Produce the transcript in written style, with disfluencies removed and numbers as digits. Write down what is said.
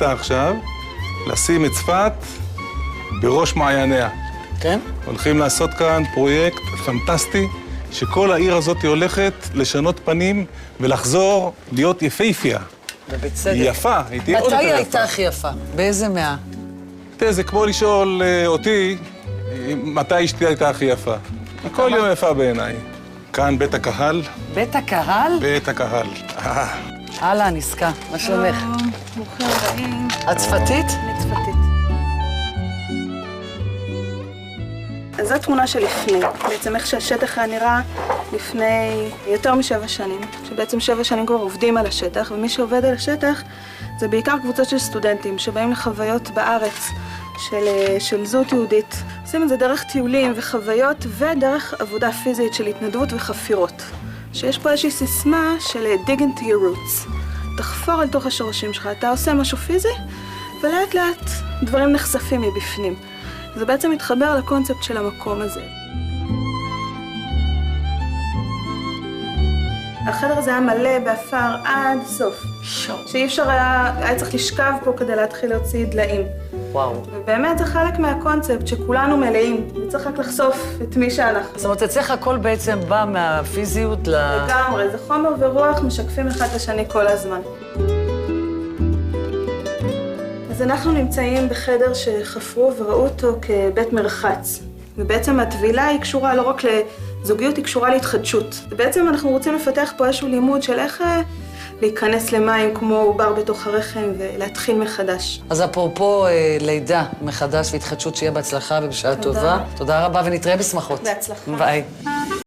עכשיו לשים את צפת בראש מעייניה. כן? הולכים לעשות כאן פרויקט פנטסטי, שכל העיר הזאת הולכת לשנות פנים ולחזור להיות יפהפייה. ובצדק. היא יפה, היא תהיה עוד יותר יפה. מתי הייתה הכי יפה? באיזה מאה? תראה, זה כמו לשאול אותי מתי אשתי הייתה הכי יפה. הכל יום יפה בעיניי. כאן בית הקהל. בית הקהל? בית הקהל. הלאה, נסקה. מה שלומך? ברוכים הבאים. את צפתית? אני צפתית. אז זו תמונה שלפני. בעצם איך שהשטח היה נראה לפני יותר מ7 שנים. שבעצם 7 שנים כבר עובדים על השטח, ומי שעובד על השטח זה בעיקר קבוצות של סטודנטים שבאים לחוויות בארץ של זהות יהודית. עושים את זה דרך טיולים וחוויות ודרך עבודה פיזית של התנדבות וחפירות. שיש פה איזושהי סיסמה של dig into your roots. תחפור אל תוך השורשים שלך. אתה עושה משהו פיזי, ולאט לאט דברים נחשפים מבפנים. זה בעצם מתחבר לקונספט של המקום הזה. החדר הזה היה מלא באפר עד סוף. שאי אפשר היה צריך לשכב פה כדי להתחיל להוציא דליים. וואו. ובאמת זה חלק מהקונספט שכולנו מלאים, וצריך רק לחשוף את מי שאנחנו. זאת אומרת, אצלך הכל בעצם בא מהפיזיות לגמרי, זה חומר ורוח משקפים אחד לשני כל הזמן. אז אנחנו נמצאים בחדר שחפרו וראו אותו כבית מרחץ. ובעצם הטבילה היא קשורה לא רק לזוגיות, היא קשורה להתחדשות. ובעצם אנחנו רוצים לפתח פה איזשהו לימוד של איך להיכנס למים כמו עובר בתוך הרחם ולהתחיל מחדש. אז אפרופו לידה מחדש והתחדשות, שיהיה בהצלחה ובשעה טובה. תודה רבה ונתראה בשמחות. בהצלחה. ביי.